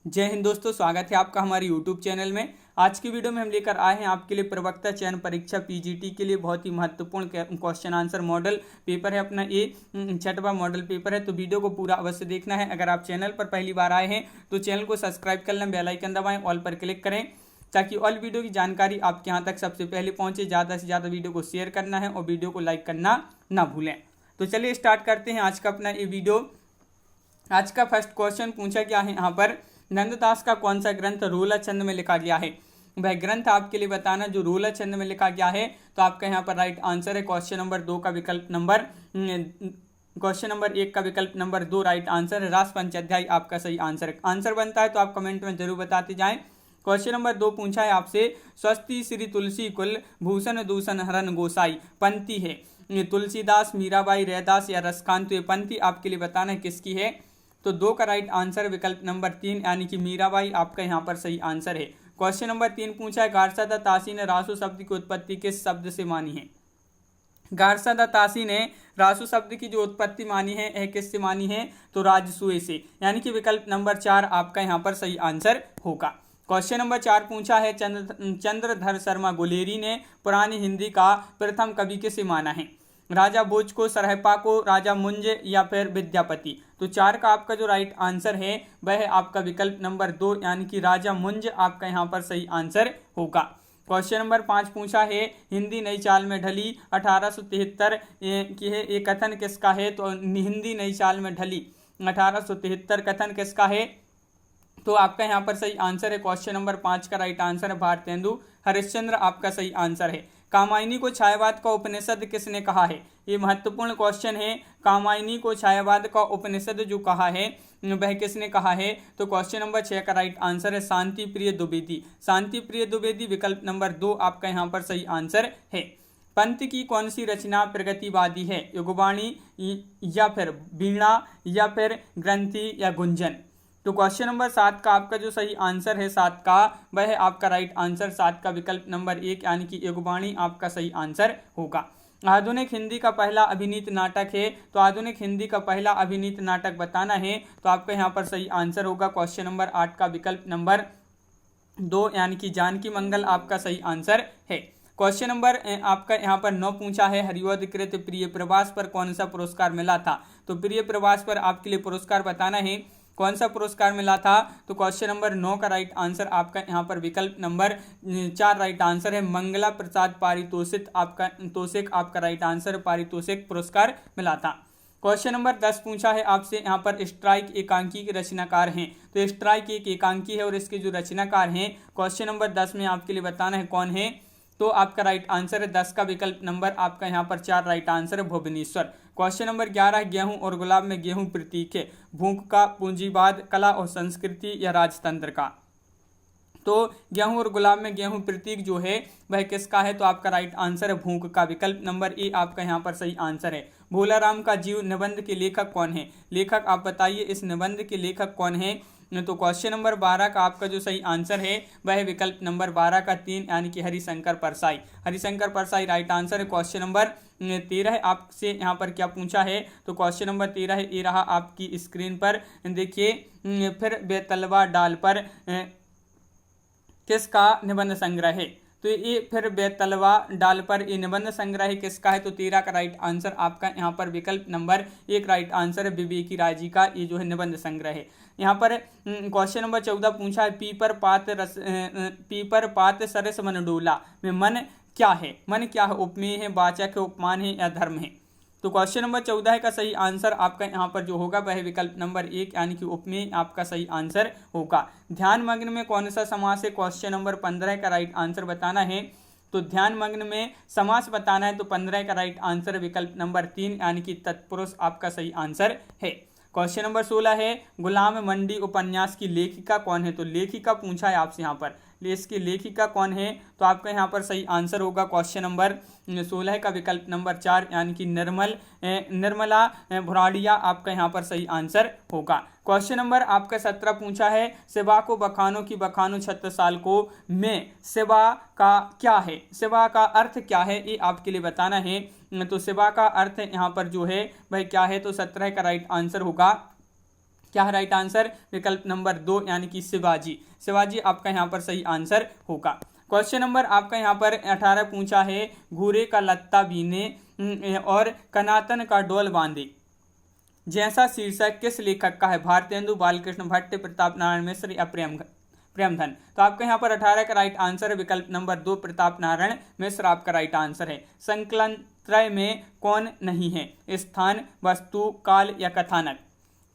जय हिंद दोस्तों, स्वागत है आपका हमारे YouTube चैनल में। आज की वीडियो में हम लेकर आए हैं आपके लिए प्रवक्ता चयन परीक्षा पीजीटी के लिए बहुत ही महत्वपूर्ण क्वेश्चन आंसर मॉडल पेपर है अपना। ये 6वां मॉडल पेपर है, तो वीडियो को पूरा अवश्य देखना है। अगर आप चैनल पर पहली बार आए हैं तो चैनल को सब्सक्राइब कर लें, बेल आइकन दबाएं, ऑल पर क्लिक करें ताकि ऑल वीडियो की जानकारी आपके यहाँ तक सबसे पहले पहुँचे। ज़्यादा से ज़्यादा वीडियो को शेयर करना है और वीडियो को लाइक करना ना भूलें। तो चलिए स्टार्ट करते हैं आज का अपना ये वीडियो। आज का फर्स्ट क्वेश्चन पूछा गया है यहाँ पर, नंददास का कौन सा ग्रंथ रोला छंद में लिखा गया है। वह ग्रंथ आपके लिए बताना जो रोला छंद में लिखा गया है। तो आपका यहाँ पर राइट आंसर है क्वेश्चन नंबर 2 का विकल्प नंबर क्वेश्चन नंबर 1 का विकल्प नंबर 2 राइट आंसर है। रास पंचाध्याय आपका सही आंसर बनता है, तो आप कमेंट में जरूर बताते जाएं। क्वेश्चन नंबर 2 पूछा है आपसे, स्वस्ति श्री तुलसी कुल भूषण दूषण हरण गोसाई पंक्ति है तुलसीदास, मीराबाई, रैदास या रसखान। तो ये पंक्ति आपके लिए बताना है किसकी है। तो 2 का राइट आंसर विकल्प नंबर 3 यानी कि मीराबाई आपका यहाँ पर सही आंसर है। क्वेश्चन नंबर 3 पूछा है, गारसादा तासी ने रासु शब्द की उत्पत्ति किस शब्द से मानी है। गारसादा तासी ने रासु शब्द की जो उत्पत्ति मानी है यह किससे मानी है, तो राजसूय से, यानी कि विकल्प नंबर 4 आपका यहाँ पर सही आंसर होगा। क्वेश्चन नंबर 4 पूछा है, चंद्रधर शर्मा गुलेरी ने पुरानी हिंदी का प्रथम कवि किसे माना है। राजा भोज को, सरहपा को, राजा मुंज या फिर विद्यापति। तो 4 का आपका जो राइट आंसर है वह है आपका विकल्प नंबर 2 यानी कि राजा मुंज आपका यहाँ पर सही आंसर होगा। क्वेश्चन नंबर 5 पूछा है, हिंदी नई चाल में ढली 1873 की है, ये कथन किसका है। तो हिंदी नई चाल में ढली 1873 कथन किसका है। तो आपका यहाँ पर सही आंसर है क्वेश्चन नंबर 5 का राइट आंसर है भारतेंदु हरिश्चंद्र आपका सही आंसर है। कामायनी को छायावाद का उपनिषद किसने कहा है। ये महत्वपूर्ण क्वेश्चन है। कामायनी को छायावाद का उपनिषद जो कहा है वह किसने कहा है। तो क्वेश्चन नंबर 6 का राइट आंसर है शांति प्रिय द्विवेदी। शांति प्रिय द्विवेदी विकल्प नंबर 2 आपका यहाँ पर सही आंसर है। पंत की कौन सी रचना प्रगतिवादी है, युगवाणी या फिर वीणा या फिर ग्रंथि या गुंजन। तो क्वेश्चन नंबर 7 का आपका जो सही आंसर है 7 का वह है आपका राइट आंसर 7 का विकल्प नंबर 1 यानी कि युगवाणी आपका सही आंसर होगा। आधुनिक हिंदी का पहला अभिनीत नाटक है। तो आधुनिक हिंदी का पहला अभिनीत नाटक बताना है, तो आपका यहाँ पर सही आंसर होगा क्वेश्चन नंबर 8 का विकल्प नंबर 2 यानी कि जानकी मंगल आपका सही आंसर है। क्वेश्चन नंबर आपका यहाँ पर 9 पूछा है, हरिओदकृत प्रिय प्रवास पर कौन सा पुरस्कार मिला था। तो प्रिय प्रवास पर आपके लिए पुरस्कार बताना है कौन सा पुरस्कार मिला था। तो क्वेश्चन नंबर 9 का राइट आंसर आपका यहाँ पर विकल्प नंबर 4 राइट आंसर है। मंगला प्रसाद पारितोषिक आपका राइट आंसर, पारितोषिक पुरस्कार मिला था। क्वेश्चन नंबर 10 पूछा है आपसे, यहाँ पर स्ट्राइक एकांकी के रचनाकार हैं। तो स्ट्राइक एक एकांकी है और इसके जो रचनाकार हैं क्वेश्चन नंबर 10 में आपके लिए बताना है कौन है। तो आपका राइट आंसर है 10 का विकल्प नंबर आपका यहाँ पर 4 राइट आंसर है भुवनेश्वर। क्वेश्चन नंबर 11, गेहूं और गुलाब में गेहूं प्रतीक है, भूख का, पूंजीवाद, कला और संस्कृति या राजतंत्र का। तो गेहूं और गुलाब में गेहूं प्रतीक जो है वह किसका है। तो आपका राइट आंसर है भूख का, विकल्प नंबर ए आपका यहाँ पर सही आंसर है। भोलाराम का जीव निबंध के लेखक कौन है। लेखक आप बताइए इस निबंध के लेखक कौन है। तो क्वेश्चन नंबर 12 का आपका जो सही आंसर है वह विकल्प नंबर 12 का 3 यानी कि हरिशंकर परसाई। हरिशंकर परसाई राइट आंसर है। क्वेश्चन नंबर 13 आपसे यहाँ पर क्या पूछा है। तो क्वेश्चन नंबर 13 है, ये रहा आपकी स्क्रीन पर देखिए, फिर बेतलवा डाल पर किसका निबंध संग्रह है। तो ये फिर बेतलवा डाल पर ये निबंध संग्रह किसका है। तो 13 का राइट आंसर आपका यहाँ पर विकल्प नंबर 1 राइट आंसर है विवेकी राय जी का ये जो है निबंध संग्रह है। यहाँ पर क्वेश्चन नंबर 14 पूछा है, पीपर पात सरस मन डोला में मन क्या है। मन क्या है, उपमेय है, वाचक है, उपमान है या धर्म है। तो क्वेश्चन नंबर 14 का सही आंसर आपका यहाँ पर जो होगा वह विकल्प नंबर 1 यानी कि उपमेय आपका सही आंसर होगा। ध्यान मग्न में कौन सा समास है। क्वेश्चन नंबर 15 का राइट आंसर बताना है। तो ध्यान मग्न में समास बताना है, तो 15 का राइट आंसर विकल्प नंबर 3 यानी कि तत्पुरुष आपका सही आंसर है। क्वेश्चन नंबर 16 है, गुलाम मंडी उपन्यास की लेखिका कौन है। तो लेखिका पूछा है आपसे यहाँ पर, इसकी लेखिका कौन है। तो आपका यहाँ पर सही आंसर होगा क्वेश्चन नंबर 16 का विकल्प नंबर 4 यानी कि निर्मला भुराड़िया आपका यहाँ पर सही आंसर होगा। क्वेश्चन नंबर आपका 17 पूछा है, सेवा को बखानो की बखानो छत्रसाल को में सेवा का क्या है। सेवा का अर्थ क्या है ये आपके लिए बताना है। तो सेवा का अर्थ यहाँ पर जो है वह क्या है। तो 17 का राइट आंसर होगा क्या है राइट आंसर? विकल्प नंबर 2 यानी कि शिवाजी। शिवाजी आपका यहाँ पर सही आंसर होगा। क्वेश्चन नंबर आपका यहाँ पर 18 पूछा है, घूरे का लत्ता बीने और कनातन का डोल बांधे जैसा शीर्षक किस लेखक का है? भारतेंदु, बालकृष्ण भट्ट, प्रताप नारायण मिश्र या प्रेमधन। तो आपका यहाँ पर 18 का राइट आंसर है विकल्प नंबर 2 प्रताप नारायण मिश्र आपका राइट आंसर है। संकलन त्रय में कौन नहीं है? स्थान, वस्तु, काल या कथानक।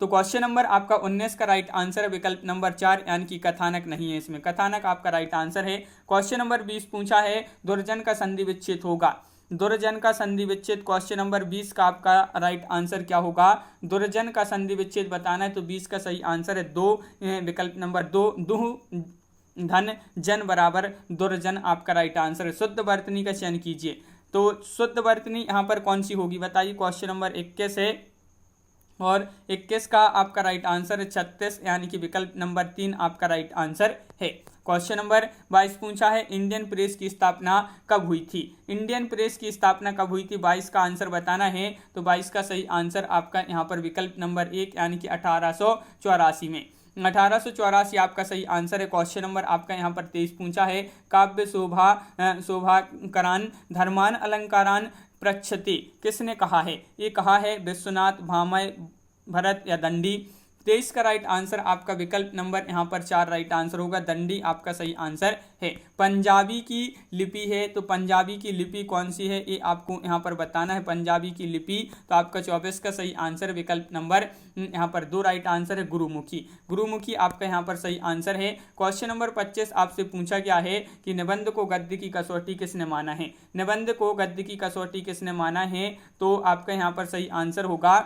तो क्वेश्चन नंबर आपका 19 का राइट आंसर है विकल्प नंबर 4 यानी कि कथानक नहीं है इसमें, कथानक आपका राइट आंसर है। क्वेश्चन नंबर 20 पूछा है, दुर्जन का संधि विच्छेद होगा। दुर्जन का संधि विच्छेद क्वेश्चन नंबर 20 का आपका राइट आंसर क्या होगा? दुर्जन का संधि विच्छेद बताना है तो 20 का सही आंसर है 2, विकल्प नंबर 2, दुह धन जन बराबर दुर्जन आपका राइट आंसर है। शुद्ध वर्तनी का चयन कीजिए। तो शुद्ध वर्तनी यहाँ पर कौन सी होगी बताइए? क्वेश्चन नंबर 21 है और 21 का आपका राइट आंसर है 36 यानी कि विकल्प नंबर 3 आपका राइट आंसर है। क्वेश्चन नंबर 22 पूछा है, इंडियन प्रेस की स्थापना कब हुई थी? इंडियन प्रेस की स्थापना कब हुई थी? 22 का आंसर बताना है तो 22 का सही आंसर आपका यहाँ पर विकल्प नंबर 1 यानी कि 1884 में, 1884 आपका सही आंसर है। क्वेश्चन नंबर आपका यहाँ पर 23 पूछा है, काव्य शोभाकरान धर्मान अलंकारान प्रच्छति किसने कहा है? ये कहा है विश्वनाथ, भामय, भरत या दंडी। 23 का राइट आंसर आपका विकल्प नंबर यहाँ पर 4 राइट आंसर होगा, दंडी आपका सही आंसर है। पंजाबी की लिपि है तो पंजाबी की लिपि कौन सी है ये आपको यहाँ पर बताना है। पंजाबी की लिपि तो आपका 24 का सही आंसर विकल्प नंबर यहाँ पर 2 राइट आंसर है, गुरुमुखी। गुरुमुखी आपका यहाँ पर सही आंसर है। क्वेश्चन नंबर 25 आपसे पूछा गया है कि निबंध को गद्य की कसौटी किसने माना है? निबंध को गद्य की कसौटी किसने माना है? तो आपका यहाँ पर सही आंसर होगा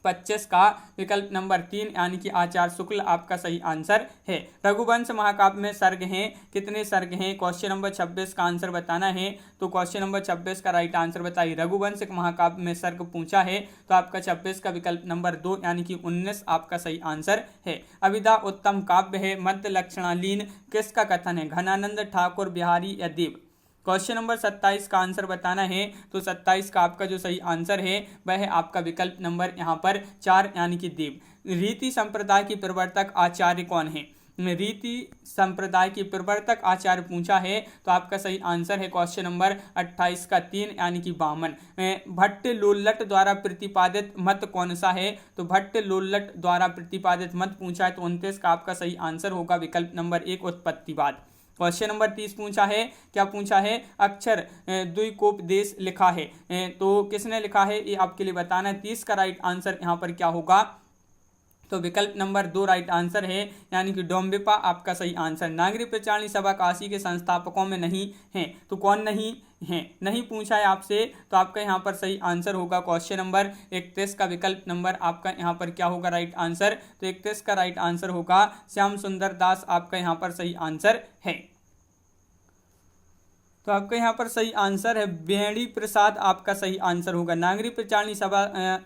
25 का विकल्प नंबर 3 यानी कि आचार्य शुक्ल आपका सही आंसर है। रघुवंश महाकाव्य में सर्ग हैं, कितने सर्ग हैं? क्वेश्चन नंबर 26 का आंसर बताना है तो क्वेश्चन नंबर 26 का राइट आंसर बताइए। रघुवंश महाकाव्य में सर्ग पूछा है तो आपका 26 का विकल्प नंबर 2 यानी कि 19 आपका सही आंसर है। अभिधा उत्तम काव्य है, मध्य लक्षणालीन किसका कथन है? घनानंद, ठाकुर, बिहारी या देव। क्वेश्चन नंबर 27 का आंसर बताना है तो 27 का आपका जो सही आंसर है वह है आपका विकल्प नंबर यहाँ पर 4 यानी कि देव। रीति संप्रदाय की प्रवर्तक आचार्य कौन है? रीति संप्रदाय की प्रवर्तक आचार्य पूछा है तो आपका सही आंसर है क्वेश्चन नंबर 28 का 3 यानी कि वामन। भट्ट लोल्लट द्वारा प्रतिपादित मत कौन सा है? तो भट्ट लोल्लट द्वारा प्रतिपादित मत पूछा है तो 29 का आपका सही आंसर होगा विकल्प नंबर 1 उत्पत्तिवाद। क्वेश्चन नंबर 30 पूछा है, क्या पूछा है? अक्षर द्विकोपदेश लिखा है तो किसने लिखा है ये आपके लिए बताना है। 30 का राइट आंसर यहाँ पर क्या होगा? तो विकल्प नंबर 2 राइट आंसर है यानी कि डोम्बिपा आपका सही आंसर। नागरिक प्रचारणी सभा काशी के संस्थापकों में नहीं है तो कौन नहीं है? नहीं पूछा है आपसे तो आपका यहाँ पर सही आंसर होगा क्वेश्चन नंबर 31 का विकल्प नंबर आपका यहाँ पर क्या होगा राइट आंसर? तो 31 का राइट आंसर होगा श्याम सुंदर दास आपका यहाँ पर सही आंसर है। तो आपका यहाँ पर सही आंसर है बेड़ी प्रसाद आपका सही आंसर होगा। नागरिक प्रचारणी सभा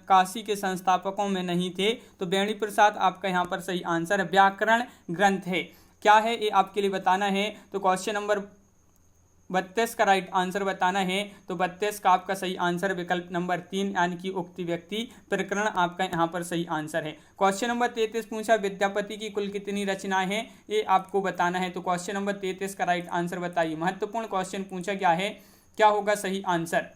काशी के संस्थापकों में नहीं थे तो बेड़ी प्रसाद आपका यहाँ पर सही आंसर है। व्याकरण ग्रंथ है, क्या है ये आपके लिए बताना है तो क्वेश्चन नंबर 32 का राइट आंसर बताना है तो 32 का आपका सही आंसर विकल्प नंबर 3 यानी कि उक्ति व्यक्ति प्रकरण आपका यहाँ पर सही आंसर है। क्वेश्चन नंबर 33 पूछा, विद्यापति की कुल कितनी रचनाएं हैं ये आपको बताना है तो क्वेश्चन नंबर 33 का राइट आंसर बताइए। महत्वपूर्ण क्वेश्चन पूछा गया है, क्या होगा सही आंसर?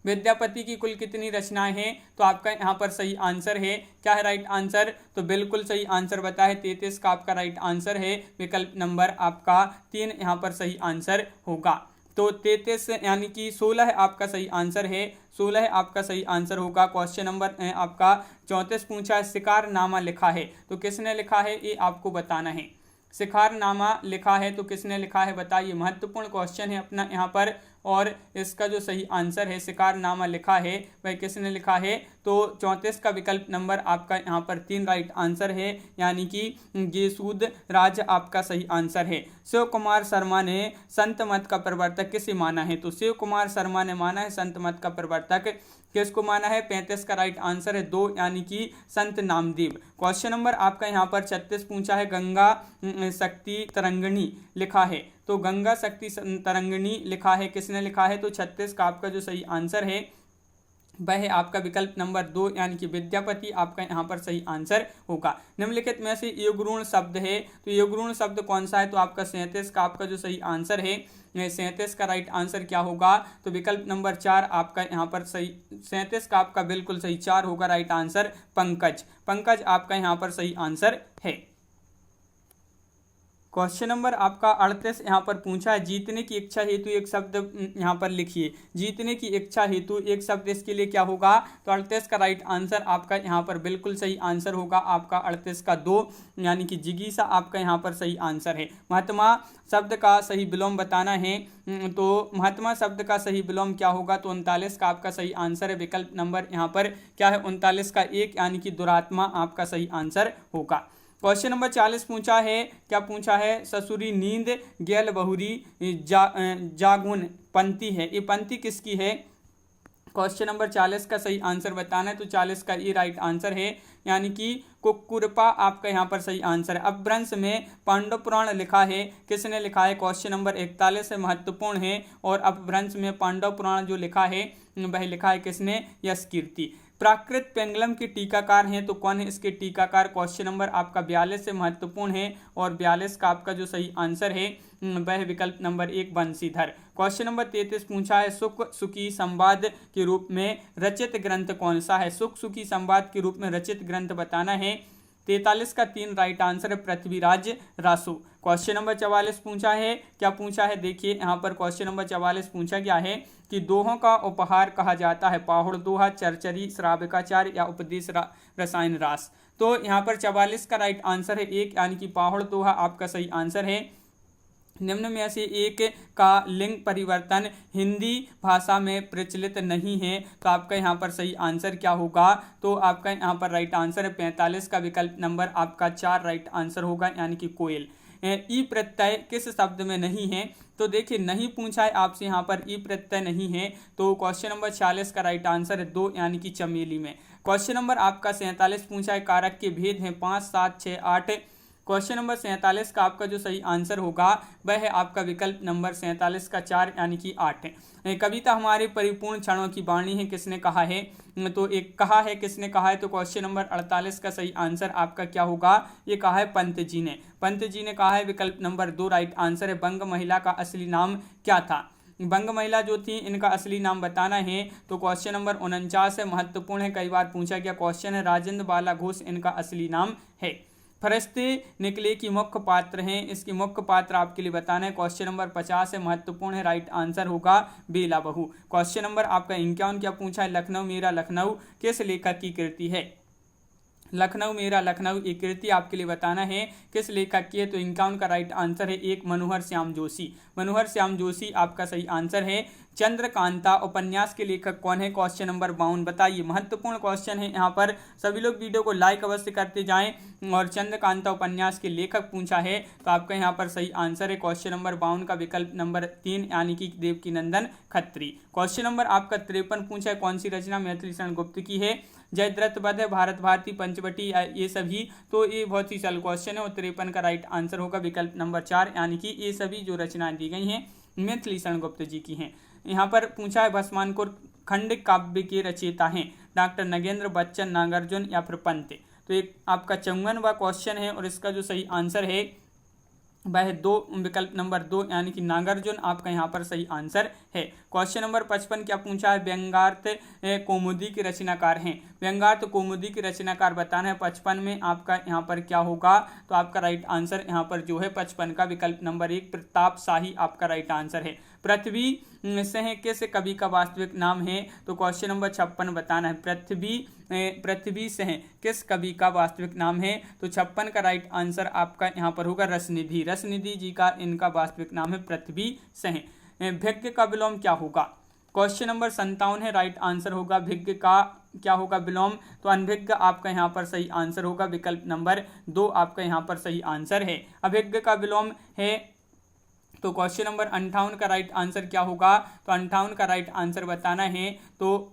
विद्यापति की कुल कितनी रचनाएं हैं तो आपका यहाँ पर सही आंसर है, क्या है राइट आंसर? तो बिल्कुल सही आंसर बताया है 33 का आपका राइट आंसर है विकल्प नंबर आपका 3 यहाँ पर सही आंसर होगा। तो 33 यानी कि 16 आपका सही आंसर है, 16 आपका सही आंसर होगा। क्वेश्चन नंबर आपका 34 पूछा है, शिकारनामा लिखा है तो किसने लिखा है ये आपको बताना है। शिकारनामा लिखा है तो किसने लिखा है बताइए। महत्वपूर्ण क्वेश्चन है अपना यहाँ पर और इसका जो सही आंसर है शिकारनामा लिखा है वह किसने लिखा है तो 34 का विकल्प नंबर आपका यहाँ पर 3 राइट आंसर है यानी कि गेसूद राज आपका सही आंसर है। शिव कुमार शर्मा ने संत मत का प्रवर्तक किसे माना है तो शिव कुमार शर्मा ने माना है संत मत का प्रवर्तक, किसको माना है? 35 का राइट आंसर है 2 यानी कि संत नामदेव। क्वेश्चन नंबर आपका यहाँ पर 36 पूछा है, गंगा शक्ति तरंगिणी लिखा है तो गंगा शक्ति तरंगिणी लिखा है किसने लिखा है तो 36 का आपका जो सही आंसर है वह है आपका विकल्प नंबर 2 यानी कि विद्यापति आपका यहाँ पर सही आंसर होगा। निम्नलिखित में से युग्मरूढ़ शब्द है, तो युग्मरूढ़ शब्द कौन सा है, तो आपका 37 का आपका जो सही आंसर है 37 का राइट आंसर क्या होगा, तो विकल्प नंबर 4 आपका यहाँ पर सही 37 का आपका बिल्कुल सही 4 होगा राइट आंसर पंकज। पंकज आपका यहाँ पर सही आंसर है। क्वेश्चन नंबर आपका 38 यहाँ पर पूछा है, जीतने की इच्छा हेतु एक शब्द यहाँ पर लिखिए। जीतने की इच्छा हेतु एक शब्द इसके लिए क्या होगा, तो 38 का राइट आंसर आपका यहाँ पर बिल्कुल सही आंसर होगा आपका 38 का 2 यानी कि जिगीसा आपका यहाँ पर सही आंसर है। महात्मा शब्द का सही विलोम बताना है, तो महात्मा शब्द का सही विलोम क्या होगा, तो 39 का आपका सही आंसर है। विकल्प नंबर यहाँ पर क्या है 39 का 1 यानी कि दुरात्मा आपका सही आंसर होगा। क्वेश्चन नंबर 40 पूछा है, क्या पूछा है, ससुरी नींद गैल बहुरी जागुन पंक्ति है, ये पंक्ति किसकी है। क्वेश्चन नंबर 40 का सही आंसर बताना है, तो 40 का ये राइट आंसर है यानी कि कुक्कुरपा आपका यहाँ पर सही आंसर है। अपभ्रंश में पांडव पुराण लिखा है, किसने लिखा है, क्वेश्चन नंबर 41 है, महत्वपूर्ण है। और अपभ्रंश में पांडव पुराण जो लिखा है वह लिखा है किसने, यश कीर्ति। प्राकृत पेंगलम के टीकाकार हैं, तो कौन है इसके टीकाकार, क्वेश्चन नंबर आपका 42 से महत्वपूर्ण है। और 42 का आपका जो सही आंसर है वह विकल्प नंबर 1 बंशीधर। क्वेश्चन नंबर 33 पूछा है, सुख सुखी संवाद के रूप में रचित ग्रंथ कौन सा है। सुख सुखी संवाद के रूप में रचित ग्रंथ बताना है। 43 का 3 राइट आंसर है, पृथ्वीराज रासु। क्वेश्चन नंबर 44 पूछा है, क्या पूछा है, देखिए यहाँ पर क्वेश्चन नंबर 44 पूछा गया है कि दोहों का उपहार कहा जाता है, पाहुड़ दोहा, चरचरी, श्राविकाचार या उपदेश रसायन रास। तो यहाँ पर 44 का राइट आंसर है 1 यानी कि पाहुड़ दोहा आपका सही आंसर है। निम्न में से एक का लिंग परिवर्तन हिंदी भाषा में प्रचलित नहीं है, तो आपका यहाँ पर सही आंसर क्या होगा, तो आपका यहाँ पर राइट आंसर है 45 का विकल्प नंबर आपका 4 राइट आंसर होगा यानी कि कोयल। ई प्रत्यय किस शब्द में नहीं है, तो देखिए नहीं पूछा है आपसे, यहाँ पर ई प्रत्यय नहीं है, तो क्वेश्चन नंबर 46 का राइट आंसर है 2 यानी कि चमेली में। क्वेश्चन नंबर आपका 47 पूछा है, कारक के भेद हैं 5, 7, 6, 8। क्वेश्चन नंबर 47 का आपका जो सही आंसर होगा वह है आपका विकल्प नंबर 47 का 4 यानी कि 8 है। कविता हमारे परिपूर्ण क्षणों की वाणी है, किसने कहा है, तो एक कहा है, किसने कहा है, तो क्वेश्चन नंबर 48 का सही आंसर आपका क्या होगा, ये कहा है पंत जी ने। पंत जी ने कहा है, विकल्प नंबर 2 राइट आंसर है। बंग महिला का असली नाम क्या था, बंग महिला जो थी इनका असली नाम बताना है, तो क्वेश्चन नंबर 49 है, महत्वपूर्ण है, कई बार पूछा गया क्वेश्चन है। राजेंद्र बाला घोष इनका असली नाम है। फरिश्ते निकले की मुख्य पात्र हैं, इसकी मुख्य पात्र आपके लिए बताना है। क्वेश्चन नंबर 50 है, महत्वपूर्ण है, राइट आंसर होगा बेला बहू। क्वेश्चन नंबर आपका 51 क्या पूछा है, लखनऊ मेरा लखनऊ किस लेखक की कृति है। लखनऊ मेरा लखनऊ एक कृति आपके लिए बताना है किस लेखक की है, तो 51 का राइट आंसर है 1 मनोहर श्याम जोशी। मनोहर श्याम जोशी आपका सही आंसर है। चंद्रकांता उपन्यास के लेखक कौन है, क्वेश्चन नंबर 52 बताइए। महत्वपूर्ण क्वेश्चन है, यहाँ पर सभी लोग वीडियो को लाइक अवश्य करते जाएं। और चंद्रकांता उपन्यास के लेखक पूछा है, तो आपका यहाँ पर सही आंसर है क्वेश्चन नंबर 52 का विकल्प नंबर 3 यानी कि देवकीनंदन खत्री। क्वेश्चन नंबर आपका 53 पूछा है, कौन सी रचना मैथिली शरण गुप्त की है। जयद्रथ वध है, भारत भारती, पंचवटी, ये सभी, तो ये बहुत ही सरल क्वेश्चन है। और 53 का राइट आंसर होगा विकल्प नंबर 4 यानी कि ये सभी जो रचनाएं दी गई हैं मैथिली शरण गुप्त जी की हैं। यहाँ पर पूछा है, भस्मांकुर खंड काव्य के रचयिता हैं डॉक्टर नगेंद्र बच्चन, नागार्जुन या फिर पंत। तो एक आपका 54वां क्वेश्चन है और इसका जो सही आंसर है वह 2 विकल्प नंबर 2 यानी कि नागार्जुन आपका यहाँ पर सही आंसर है। क्वेश्चन नंबर 55 क्या पूछा है, व्यंग्यार्थ कौमुदी के रचनाकार हैं। व्यंग्यार्थ कौमुदी के रचनाकार बताना है। 55 में आपका यहाँ पर क्या होगा, तो आपका राइट आंसर यहाँ पर जो है 55 का विकल्प नंबर 1 प्रताप शाही आपका राइट आंसर है। पृथ्वी सिंह किस कवि का वास्तविक नाम है, तो क्वेश्चन नंबर 56 बताना है। पृथ्वी सिंह किस कवि का वास्तविक नाम है, तो 56 का राइट आंसर आपका यहाँ पर होगा रसनिधि। रसनिधि जी का इनका वास्तविक नाम है पृथ्वी सिंह। भिज्ञ का विलोम क्या होगा, क्वेश्चन नंबर 57 है, राइट आंसर होगा भिज्ञ का क्या होगा विलोम, तो अनभिज्ञ आपका यहाँ पर सही आंसर होगा विकल्प नंबर 2 आपका यहाँ पर सही आंसर है। अभिज्ञ का विलोम है, तो क्वेश्चन नंबर 58 का राइट आंसर क्या होगा, तो 58 का राइट आंसर बताना है। तो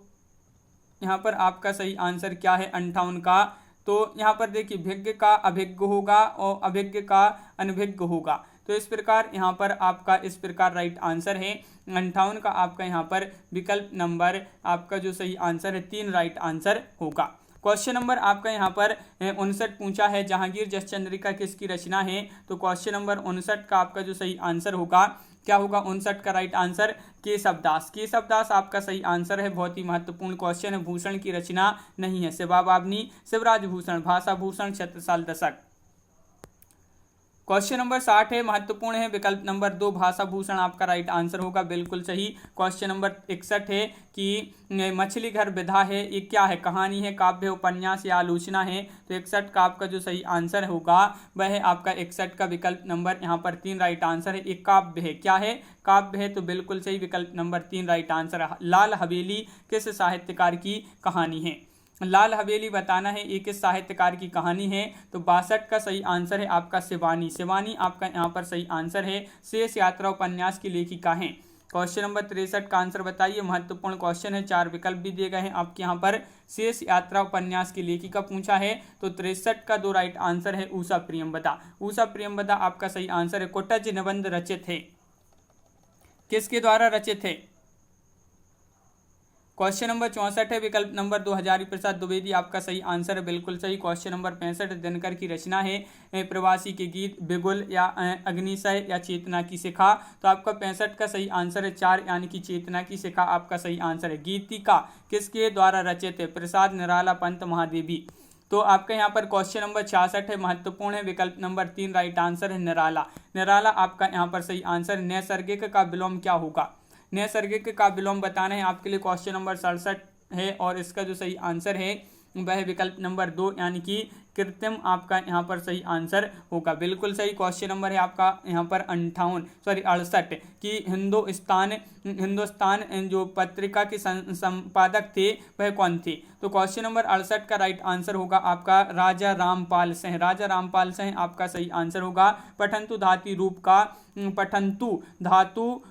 यहाँ पर आपका सही आंसर क्या है 58 का, तो यहाँ पर देखिए भिज्ञ का अभिज्ञ होगा और अभिज्ञ का अनभिज्ञ होगा। तो इस प्रकार यहाँ पर आपका इस प्रकार राइट आंसर है 58 का आपका यहाँ पर विकल्प नंबर आपका जो सही आंसर है 3 राइट आंसर होगा। क्वेश्चन नंबर आपका यहाँ पर 59 पूछा है, जहांगीर जस चंद्रिका किसकी रचना है? तो क्वेश्चन नंबर 59 का आपका जो सही आंसर होगा क्या होगा? 59 का राइट आंसर केशवदास। केशवदास आपका सही आंसर है। बहुत ही महत्वपूर्ण क्वेश्चन है। भूषण की रचना नहीं है। शिवा बावनी, शिवराज भूषण, भाषा भूषण, छत्रसाल दशक। क्वेश्चन नंबर 60 है, महत्वपूर्ण है। विकल्प नंबर 2 भाषा भूषण आपका राइट आंसर होगा, बिल्कुल सही। क्वेश्चन नंबर 61 है कि मछली घर विधा है, ये क्या है? कहानी है, काव्य, उपन्यास या आलोचना है? तो 61 का आपका जो सही आंसर होगा वह है आपका 61 का विकल्प नंबर यहाँ पर 3 राइट आंसर है। एक काव्य है। क्या है? काव्य है, तो बिल्कुल सही विकल्प नंबर 3 राइट आंसर है। लाल हवेली किस साहित्यकार की कहानी है? लाल हवेली बताना है एक किस साहित्यकार की कहानी है? तो 62 का सही आंसर है आपका शिवानी। शिवानी आपका यहाँ पर सही आंसर है। शेष यात्रा उपन्यास की लेखिका हैं। क्वेश्चन नंबर 63 का आंसर बताइए। महत्वपूर्ण क्वेश्चन है, 4 विकल्प भी दिए गए हैं आपके यहाँ पर। शेष यात्रा उपन्यास की लेखिका पूछा है, तो 63 का 2 राइट आंसर है उषा प्रियंवदा। उषा प्रियंवदा आपका सही आंसर है। कुटज निबंध रचित है, किसके द्वारा रचित है? क्वेश्चन नंबर 64 है, विकल्प नंबर 2 हजारी प्रसाद द्विवेदी आपका सही आंसर है, बिल्कुल सही। क्वेश्चन नंबर 65 दिनकर की रचना है प्रवासी के गीत, बिगुल या अग्निशय या चेतना की शिखा? तो आपका 65 का सही आंसर है 4 यानी कि चेतना की शिखा आपका सही आंसर है। गीतिका किसके द्वारा रचित है? प्रसाद, निराला, पंत, महादेवी। तो आपका यहाँ पर क्वेश्चन नंबर 66 है, महत्वपूर्ण है। विकल्प नंबर 3 राइट आंसर है निराला। निराला आपका यहाँ पर सही आंसर। नैसर्गिक का विलोम क्या होगा? नैसर्गिक का विलोम बताना है आपके लिए। क्वेश्चन नंबर 67 है और इसका जो सही आंसर है वह विकल्प नंबर 2 यानी कि कृत्रिम आपका यहाँ पर सही आंसर होगा, बिल्कुल सही। क्वेश्चन नंबर है आपका यहाँ पर 68 कि हिंदुस्तान जो पत्रिका के संपादक थे वह कौन थे? तो क्वेश्चन नंबर 68 का राइट आंसर होगा आपका राजा रामपाल सिंह। राजा रामपाल सिंह आपका सही आंसर होगा। पठंतु धातु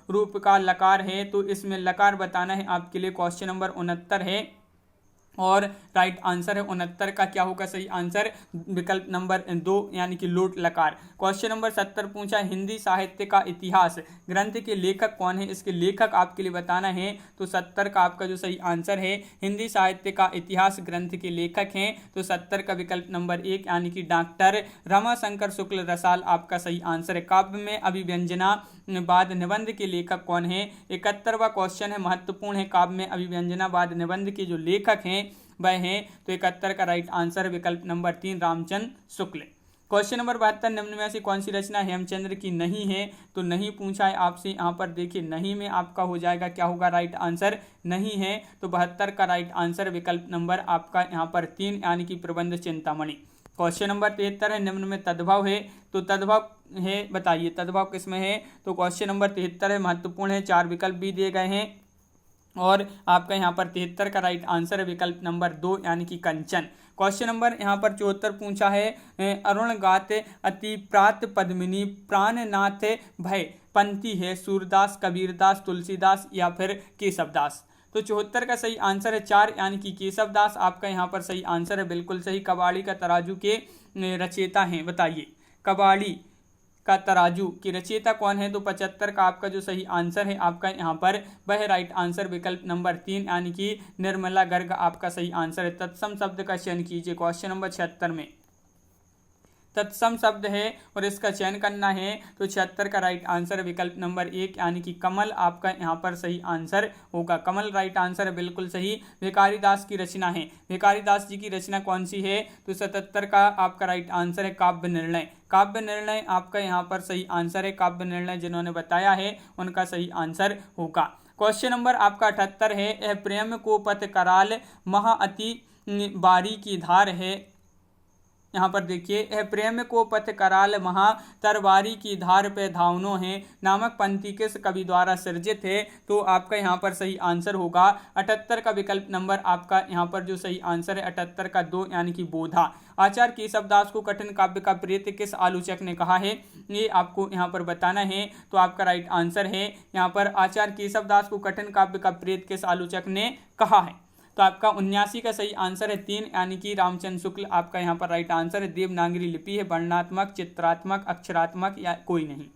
रूप का लकार है, तो इसमें लकार बताना है आपके लिए। क्वेश्चन नंबर 69 है और राइट आंसर है 69 का क्या होगा सही आंसर? विकल्प नंबर 2 यानी कि लोट लकार। क्वेश्चन नंबर 70 पूछा, हिंदी साहित्य का इतिहास ग्रंथ के लेखक कौन है? इसके लेखक आपके लिए बताना है। तो 70 का आपका जो सही आंसर है, हिंदी साहित्य का इतिहास ग्रंथ के लेखक हैं, तो 70 का विकल्प नंबर 1 यानी कि डॉक्टर रमाशंकर शुक्ल रसाल आपका सही आंसर है। काव्य में अभिव्यंजना बाद निबंध के लेखक कौन है? 71वां क्वेश्चन है, महत्वपूर्ण है। काव्य में अभिव्यंजना बाद निबंध के जो लेखक हैं वह हैं, तो 71 का राइट आंसर विकल्प number 3 Ramchandra Shukla. Question number 72 निम्न में से कौन सी रचना हेमचंद्र की नहीं है? तो नहीं पूछा है आपसे। यहाँ पर देखिए नहीं में आपका हो जाएगा क्या होगा राइट आंसर? नहीं है, तो 72 का राइट आंसर विकल्प नंबर आपका यहाँ पर 3 यानी कि प्रबंध चिंतामणि। क्वेश्चन नंबर 73 है, निम्न में तद्भव है, तो तद्भव है बताइए तद्भव किसमें है? तो क्वेश्चन नंबर 73 है, महत्वपूर्ण है। 4 विकल्प भी दिए गए हैं और आपका यहाँ पर 73 का राइट आंसर है विकल्प नंबर 2 यानी कि कंचन। क्वेश्चन नंबर यहाँ पर 74 पूछा है, अरुण गाते अति प्रात पद्मिनी प्राणनाथ भय पंथी है सूरदास, कबीरदास, तुलसीदास या फिर केशवदास? तो 74 का सही आंसर है 4 यानी कि केशवदास आपका यहाँ पर सही आंसर है, बिल्कुल सही। कबाड़ी का तराजू के रचयिता हैं, बताइए कबाड़ी का तराजू की रचयिता कौन है? तो 75 का आपका जो सही आंसर है आपका यहाँ पर वह राइट आंसर विकल्प नंबर 3 यानी कि निर्मला गर्ग आपका सही आंसर है। तत्सम शब्द का चयन कीजिए। क्वेश्चन नंबर 76 में तत्सम शब्द है और इसका चयन करना है, तो 76 का राइट आंसर विकल्प नंबर 1 यानी कि कमल आपका यहाँ पर सही आंसर होगा। कमल राइट आंसर है, बिल्कुल सही। भिखारी दास की रचना है, भिखारी दास जी की रचना कौन सी है? तो 77 का आपका राइट आंसर है काव्य निर्णय। काव्य निर्णय आपका यहाँ पर सही आंसर है। काव्य निर्णय जिन्होंने बताया है उनका सही आंसर होगा। क्वेश्चन नंबर आपका 78 है, यह प्रेम को पथ कराल महा अति बारी की धार है। यहाँ पर देखिए, यह प्रेम को पथ कराल महा तरवारी की धार पे धावनो है नामक पंक्ति किस कवि द्वारा सृजित है? तो आपका यहाँ पर सही आंसर होगा 78 का विकल्प नंबर आपका यहाँ पर जो सही आंसर है 78 का 2 यानी कि बोधा। आचार्य केशवदास को कठिन काव्य का प्रेत किस आलोचक ने कहा है? ये आपको यहाँ पर बताना है, तो आपका राइट आंसर है यहाँ पर आचार्य केशवदास को कठिन काव्य का प्रेत किस आलोचक ने कहा है? तो आपका 79 का सही आंसर है 3 यानी कि रामचंद्र शुक्ल आपका यहाँ पर राइट आंसर है। देवनागरी लिपि है, वर्णात्मक, चित्रात्मक, अक्षरात्मक या कोई नहीं?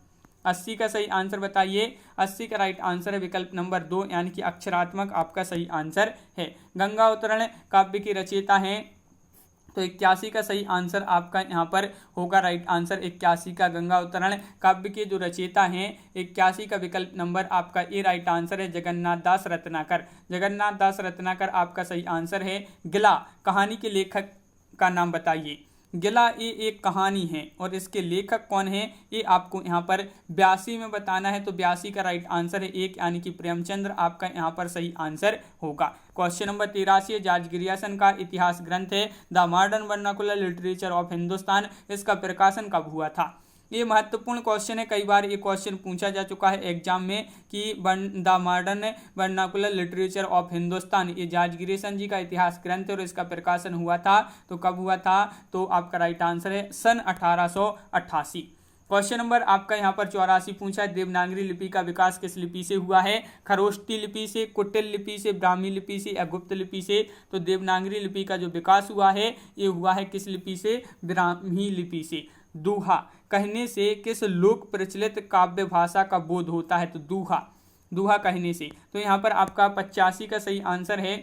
80 का सही आंसर बताइए। 80 का राइट आंसर है विकल्प नंबर 2 यानी कि अक्षरात्मक आपका सही आंसर है। गंगा अवतरण काव्य की रचयिता हैं तो 81 का सही आंसर आपका यहाँ पर होगा राइट आंसर। 81 का गंगा अवतरण काव्य के जो रचयिता हैं 81 का विकल्प नंबर आपका ए राइट आंसर है जगन्नाथ दास रत्नाकर। जगन्नाथ दास रत्नाकर आपका सही आंसर है। गिला कहानी के लेखक का नाम बताइए। गिला ये एक कहानी है और इसके लेखक कौन है ये आपको यहाँ पर 82 में बताना है। तो 82 का राइट आंसर है 1 यानी कि प्रेमचंद्र आपका यहाँ पर सही आंसर होगा। क्वेश्चन नंबर 83 जॉर्ज ग्रियर्सन का इतिहास ग्रंथ है the modern vernacular literature of Hindustan. इसका प्रकाशन कब हुआ था? ये महत्वपूर्ण क्वेश्चन है, कई बार ये क्वेश्चन पूछा जा चुका है एग्जाम में कि the modern vernacular literature of Hindustan ये जॉर्ज ग्रियर्सन जी का इतिहास ग्रंथ है और इसका प्रकाशन हुआ था तो कब हुआ था? तो आपका राइट आंसर है सन 1888। क्वेश्चन नंबर आपका यहाँ पर 84 पूछा है देवनागरी लिपि का विकास किस लिपि से हुआ है? खरोष्टी लिपि से, कुटिल लिपि से, ब्राह्मी लिपि से या गुप्त लिपि से? तो देवनागरी लिपि का जो विकास हुआ है ये हुआ है किस लिपि से? ब्राह्मी लिपि से। दूहा कहने से किस लोक प्रचलित काव्य भाषा का बोध होता है? तो दूहा कहने से। तो यहाँ पर आपका 85 का सही आंसर है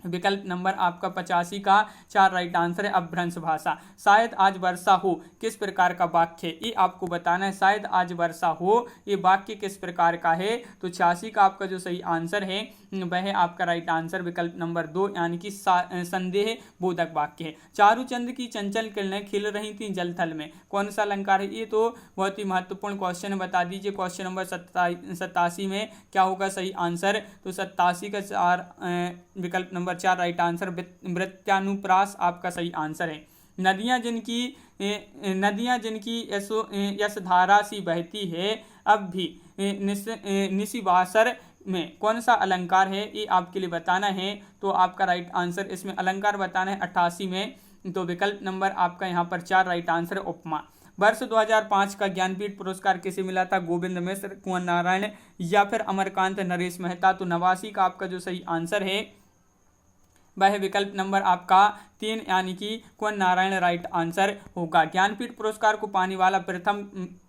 विकल्प नंबर आपका 85 का 4 राइट आंसर है अपभ्रंश भाषा। शायद आज वर्षा हो किस प्रकार का वाक्य है ये आपको बताना है। शायद आज वर्षा हो ये वाक्य किस प्रकार का है? तो 86 का आपका जो सही आंसर है वह है आपका राइट आंसर विकल्प नंबर 2 यानी कि संदेह बोधक वाक्य है। चारूचंद की चंचल किरणें खिल रही थी जलथल में कौन सा अलंकार है? ये तो बहुत ही महत्वपूर्ण क्वेश्चन है, बता दीजिए। क्वेश्चन नंबर 87 में क्या होगा सही आंसर? तो 87 का 4 विकल्प नंबर 4 राइट आंसर वृत्यानुप्रास आपका सही आंसर है। नदियां जिनकी यशधारा सी बहती है अब भी निशिवासर में कौन सा अलंकार है ये आपके लिए बताना है। तो आपका राइट आंसर इसमें अलंकार बताना है 88 में। तो विकल्प नंबर आपका यहाँ पर 4 राइट आंसर है उपमा। वर्ष 2005 का ज्ञानपीठ पुरस्कार किसे मिला था? गोविंद मिश्र, कुंवर नारायण या फिर अमरकांत नरेश मेहता। तो 89 का आपका जो सही आंसर है वह विकल्प नंबर आपका 3 यानी कि कुंवर नारायण राइट आंसर होगा। ज्ञानपीठ पुरस्कार को पाने वाला प्रथम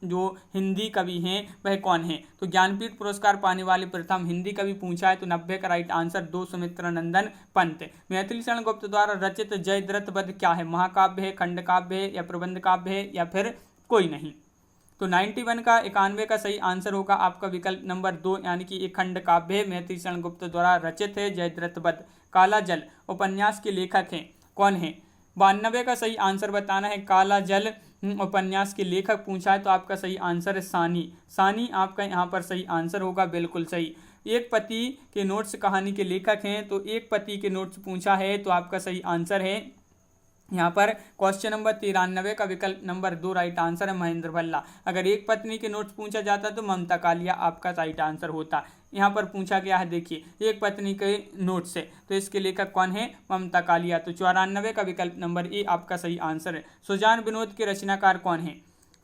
जो हिंदी कवि हैं वह कौन है? तो ज्ञानपीठ पुरस्कार पाने वाले प्रथम हिंदी कवि पूछा है तो 90 का राइट आंसर 2 सुमित्रानंदन पंत। मैथिली शरण गुप्त द्वारा रचित जयद्रथ वध क्या है? महाकाव्य है, खंड काव्य है या प्रबंध काव्य है या फिर कोई नहीं? तो 91 का 91 का सही आंसर होगा आपका विकल्प नंबर 2 यानी कि एक खंड काव्य है, मैथिली शरण गुप्त द्वारा रचित है जयद्रथ वध। काला जल उपन्यास के लेखक हैं कौन है? 92 का सही आंसर बताना है। काला जल उपन्यास के लेखक पूछा है तो आपका सही आंसर है सानी आपका यहाँ पर सही आंसर होगा, बिल्कुल सही। एक पति के नोट्स कहानी के लेखक हैं तो एक पति के नोट्स पूछा है तो आपका सही आंसर है यहाँ पर क्वेश्चन नंबर 93 का विकल्प नंबर 2 राइट आंसर है महेंद्र भल्ला। अगर एक पत्नी के नोट्स पूछा जाता तो ममता कालिया आपका राइट आंसर होता। यहाँ पर पूछा गया है देखिए एक पत्नी के नोट्स है तो इसके लेखक कौन है? ममता कालिया। तो 94 का विकल्प नंबर ए आपका सही आंसर है। सुजान विनोद के रचनाकार कौन है?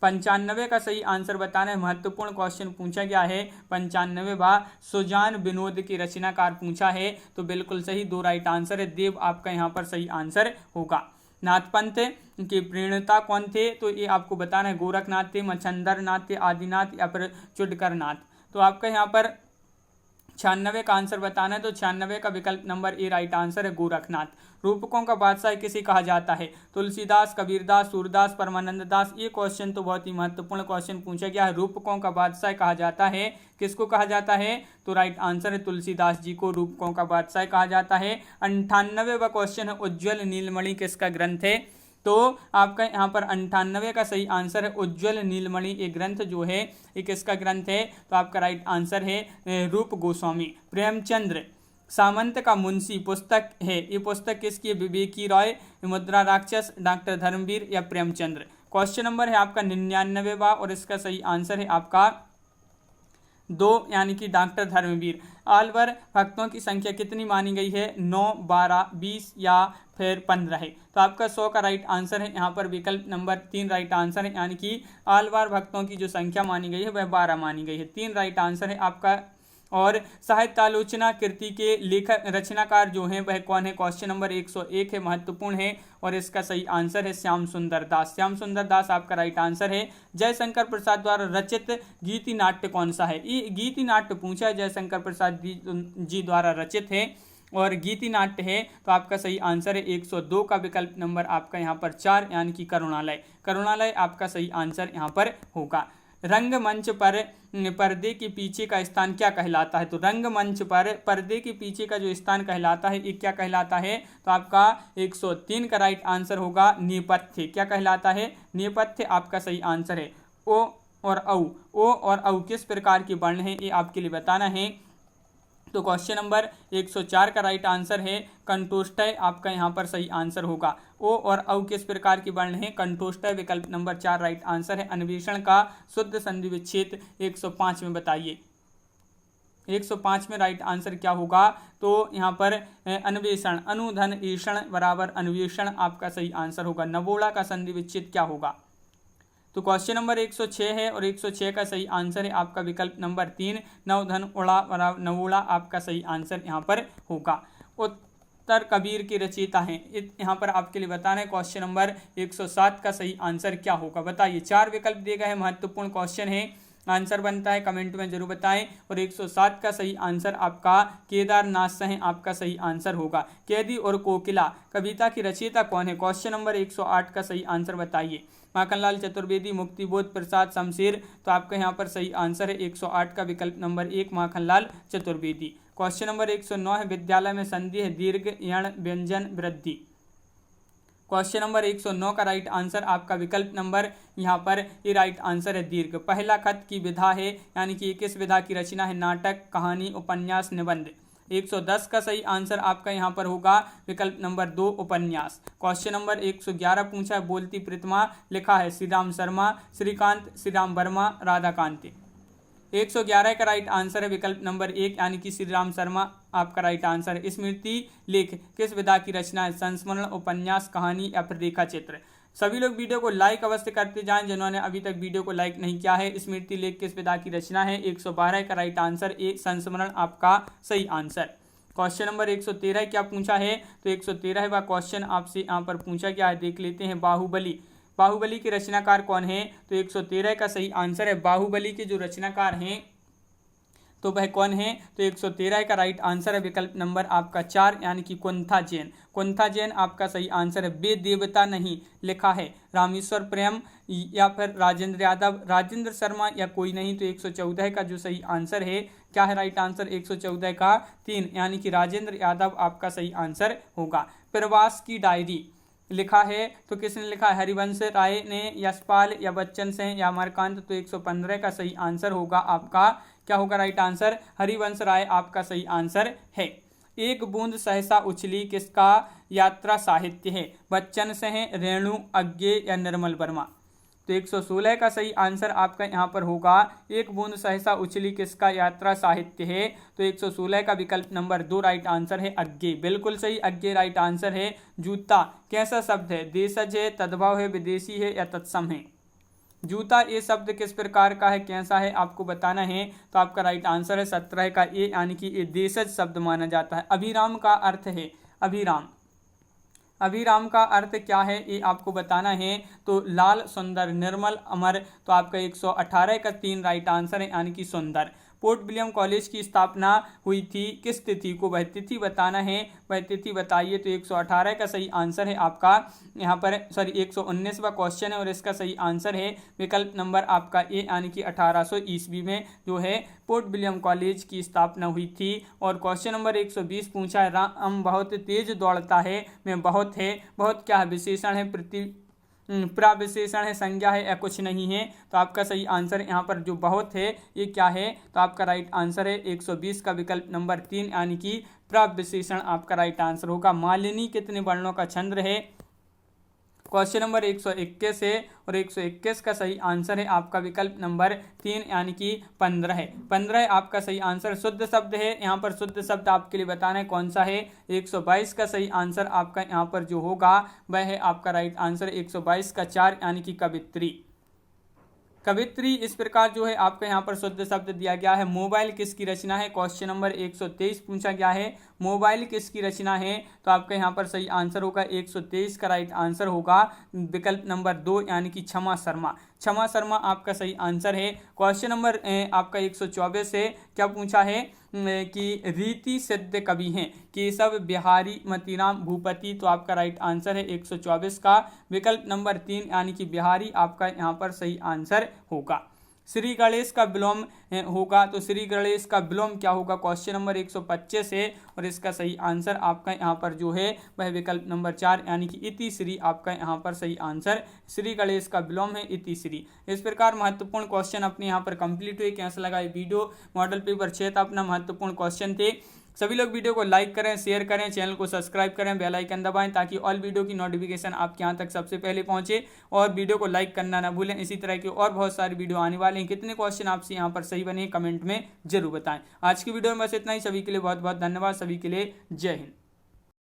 95 का सही आंसर बताना है। महत्वपूर्ण क्वेश्चन पूछा गया है 95वां सुजान विनोद के रचनाकार पूछा है तो बिल्कुल सही 2 राइट आंसर है। देव आपका यहाँ पर सही आंसर होगा। नाथपंथ के प्रणेता कौन थे? तो ये आपको बताना है। गोरखनाथ थे, मच्छंदर नाथ थे, आदिनाथ या फिर चुडकर नाथ। तो आपका यहाँ पर 96 का आंसर बताना है तो 96 का विकल्प नंबर ए राइट आंसर है गोरखनाथ। रूपकों का बादशाह किसे कहा जाता है? तुलसीदास, कबीरदास, सूरदास, परमानंद दास। ये क्वेश्चन तो बहुत ही महत्वपूर्ण क्वेश्चन पूछा गया है। रूपकों का बादशाह कहा जाता है, किसको कहा जाता है? तो राइट आंसर है तुलसीदास जी को रूपकों का बादशाह कहा जाता है। 98वां क्वेश्चन है उज्ज्वल नीलमणि किसका ग्रंथ है? तो आपका यहाँ पर 98 का सही आंसर है उज्ज्वल नीलमणि। ये ग्रंथ जो है ये किसका ग्रंथ है? तो आपका राइट आंसर है रूप गोस्वामी। प्रेमचंद्र सामंत का मुंशी पुस्तक है, ये पुस्तक किसकी? विवेकी रॉय, मुद्रा राक्षस, डॉक्टर धर्मवीर या प्रेमचंद्र। क्वेश्चन नंबर है आपका 99वां और इसका सही आंसर है आपका 2 यानी कि डॉक्टर धर्मवीर। अलवर भक्तों की संख्या कितनी मानी गई है? 9, 12, 20 या फिर 15 है। तो आपका 100 का राइट आंसर है यहाँ पर विकल्प नंबर 3 राइट आंसर है यानी कि आलवार भक्तों की जो संख्या मानी गई है वह 12 मानी गई है। 3 राइट आंसर है आपका और साहित्य आलोचना कृति के लेखक रचनाकार जो हैं वह कौन है? क्वेश्चन नंबर 101 है, महत्वपूर्ण है और इसका सही आंसर है श्याम सुंदर दास। श्याम सुंदर दास आपका राइट आंसर है। जयशंकर प्रसाद द्वारा रचित गीति नाट्य कौन सा है? ये गीति नाट्य पूछा है, जयशंकर प्रसाद जी द्वारा रचित है और गीति नाट्य है, तो आपका सही आंसर है 102 का विकल्प नंबर आपका यहाँ पर 4 यानी कि करुणालय। करुणालय आपका सही आंसर यहाँ पर होगा। रंगमंच पर पर्दे के पीछे का स्थान क्या कहलाता है? तो रंगमंच पर पर्दे के पीछे का जो स्थान कहलाता है ये क्या कहलाता है? तो आपका 103 का राइट आंसर होगा नेपथ्य। क्या कहलाता है? नेपथ्य आपका सही आंसर है। ओ और औ किस प्रकार के वर्ण हैं ये आपके लिए बताना है। तो क्वेश्चन नंबर 104 का राइट आंसर है कंठोष्ठय आपका यहाँ पर सही आंसर होगा। ओ और औ किस प्रकार की वर्ण है? कंठोष्ठय विकल्प नंबर 4 राइट आंसर है। अन्वेषण का शुद्ध संधि विच्छेद 105 में बताइए। 105 में राइट आंसर क्या होगा? तो यहाँ पर अन्वेषण अनुधन ईषण बराबर अन्वेषण आपका सही आंसर होगा। नवोड़ा का संधि विच्छेद क्या होगा? तो क्वेश्चन नंबर 106 है और 106 का सही आंसर है आपका विकल्प नंबर 3 नवधन उड़ा बराबर नवोड़ा आपका सही आंसर यहाँ पर होगा। उत्तर कबीर की रचयिता हैं यहाँ पर आपके लिए बताना है। क्वेश्चन नंबर 107 का सही आंसर क्या होगा बताइए। 4 विकल्प दिए गए हैं, महत्वपूर्ण क्वेश्चन है, आंसर बनता है कमेंट में जरूर बताएं। और 107 का सही आंसर आपका केदारनाथ सह आपका सही आंसर होगा। कैदी और कोकिला कविता की रचयिता कौन है? क्वेश्चन नंबर 108 का सही आंसर बताइए। माखनलाल चतुर्वेदी, मुक्तिबोध प्रसाद, शमशेर, तो आपका यहाँ पर सही आंसर है 108 का विकल्प number 1 Makhanlal Chaturvedi. Question number 109 है विद्यालय में संधि है दीर्घ यण व्यंजन वृद्धि। क्वेश्चन नंबर 109 का राइट आंसर आपका विकल्प नंबर यहाँ पर ये राइट आंसर है दीर्घ। पहला खत की विधा है यानी कि किस विधा की रचना है? नाटक, कहानी, उपन्यास, निबंध। 110 का सही आंसर आपका यहाँ पर होगा विकल्प नंबर 2 उपन्यास। क्वेश्चन नंबर 111 पूछा है बोलती प्रतिमा, लिखा है श्री राम शर्मा, श्रीकांत, श्री राम वर्मा, राधाकांत। 111 का राइट आंसर है विकल्प नंबर 1 यानी कि श्री राम शर्मा आपका राइट आंसर है। स्मृति लेख किस विधा की रचना है? संस्मरण, उपन्यास, कहानी या फिर रेखा चित्र। सभी लोग वीडियो को लाइक अवश्य करते जाएं जिन्होंने अभी तक वीडियो को लाइक नहीं किया है। स्मृति लेख किस विधा की रचना है? 112 का राइट आंसर ए संस्मरण आपका सही आंसर। क्वेश्चन नंबर 113 क्या पूछा है? तो 113वां क्वेश्चन आपसे यहाँ पर पूछा गया है, देख लेते हैं। बाहुबली, बाहुबली के रचनाकार कौन है? तो 113 का सही आंसर है बाहुबली के जो रचनाकार हैं तो वह कौन है? तो 113 का राइट आंसर है विकल्प नंबर आपका 4 यानी कि कुंथा जैन। कुंथा जैन आपका सही आंसर है। वे देवता नहीं, लिखा है रामेश्वर प्रेम या फिर राजेंद्र यादव, राजेंद्र शर्मा या कोई नहीं। तो 114 का जो सही आंसर है क्या है? राइट आंसर 114 का 3 यानी कि राजेंद्र यादव आपका सही आंसर होगा। प्रवास की डायरी लिखा है तो किसने लिखा है? हरिवंश राय ने, यशपाल या बच्चन से या अमरकांत। तो 115 का सही आंसर होगा आपका क्या होगा? राइट आंसर हरिवंश राय आपका सही आंसर है। एक बूंद सहसा उछली किसका यात्रा साहित्य है? बच्चन से है, रेणु, अज्ञे या निर्मल वर्मा। तो 116 का सही आंसर आपका यहाँ पर होगा एक बूंद सहसा उछली किसका यात्रा साहित्य है? तो 116 का विकल्प नंबर 2 राइट आंसर है अज्ञे। बिल्कुल सही, अज्ञे राइट आंसर है। जूता कैसा शब्द है? देशज है, तद्भव है, विदेशी है या तत्सम है। जूता ये शब्द किस प्रकार का है, कैसा है, आपको बताना है। तो आपका राइट आंसर है 17 का ए यानी कि ये देशज शब्द माना जाता है। अभिराम का अर्थ है अभिराम, अभिराम का अर्थ क्या है ये आपको बताना है। तो लाल, सुंदर, निर्मल, अमर। तो आपका 118 का 3 राइट आंसर है यानी कि सुंदर। पोर्ट विलियम कॉलेज की स्थापना हुई थी किस तिथि को? वह तिथि बताना है, वह तिथि बताइए। तो 118 का सही आंसर है आपका यहाँ पर 119वां क्वेश्चन है और इसका सही आंसर है विकल्प नंबर आपका ए यानी कि 1800 ईस्वी में जो है पोर्ट विलियम कॉलेज की स्थापना हुई थी। और क्वेश्चन नंबर 120 पूछा है राम बहुत तेज दौड़ता है में बहुत है, बहुत क्या है? विशेषण है, प्रविशेषण है, संज्ञा है या कुछ नहीं है। तो आपका सही आंसर यहाँ पर जो बहुत है ये क्या है? तो आपका राइट आंसर है 120 का विकल्प नंबर 3 यानी कि प्रविशेषण आपका राइट आंसर होगा। मालिनी कितने वर्णों का छंद है? क्वेश्चन नंबर 121 है और 121 का सही आंसर है आपका विकल्प नंबर 3 यानी कि 15 है। 15 आपका सही आंसर। शुद्ध शब्द है, यहाँ पर शुद्ध शब्द आपके लिए बताना है कौन सा है। 122 का सही आंसर आपका यहाँ पर जो होगा वह है आपका राइट आंसर 122 का 4 यानी कि कवित्री। कवित्री इस प्रकार जो है आपका यहाँ पर शुद्ध शब्द दिया गया है। मोबाइल किसकी रचना है, क्वेश्चन नंबर 123 पूछा गया है। मोबाइल किसकी रचना है, तो आपका यहाँ पर सही आंसर होगा 123 का राइट आंसर होगा विकल्प नंबर 2 यानी कि क्षमा शर्मा। क्षमा शर्मा आपका सही आंसर है। क्वेश्चन नंबर आपका 124 है, क्या पूछा है कि रीति सिद्ध कवि हैं केशव बिहारी मोतीराम भूपति, तो आपका राइट आंसर है 124 का विकल्प नंबर 3 यानी कि बिहारी आपका यहाँ पर सही आंसर होगा। श्री गणेश का विलोम होगा, तो श्री गणेश का विलोम क्या होगा, क्वेश्चन नंबर 125 है और इसका सही आंसर आपका यहाँ पर जो है वह विकल्प नंबर 4 यानी कि इति श्री आपका यहाँ पर सही आंसर श्री गणेश का विलोम है इति श्री। इस प्रकार महत्वपूर्ण क्वेश्चन अपने यहाँ पर कंप्लीट हुए। कैसा लगा ये वीडियो, मॉडल पेपर 6 था, अपना महत्वपूर्ण क्वेश्चन थे। सभी लोग वीडियो को लाइक करें, शेयर करें, चैनल को सब्सक्राइब करें, बेल आइकन दबाएं ताकि ऑल वीडियो की नोटिफिकेशन आपके यहाँ तक सबसे पहले पहुंचे। और वीडियो को लाइक करना ना भूलें। इसी तरह की और बहुत सारी वीडियो आने वाले हैं। कितने क्वेश्चन आपसे यहाँ पर सही बने कमेंट में जरूर बताएं। आज की वीडियो में बस इतना ही। सभी के लिए बहुत बहुत धन्यवाद। सभी के लिए जय हिंद।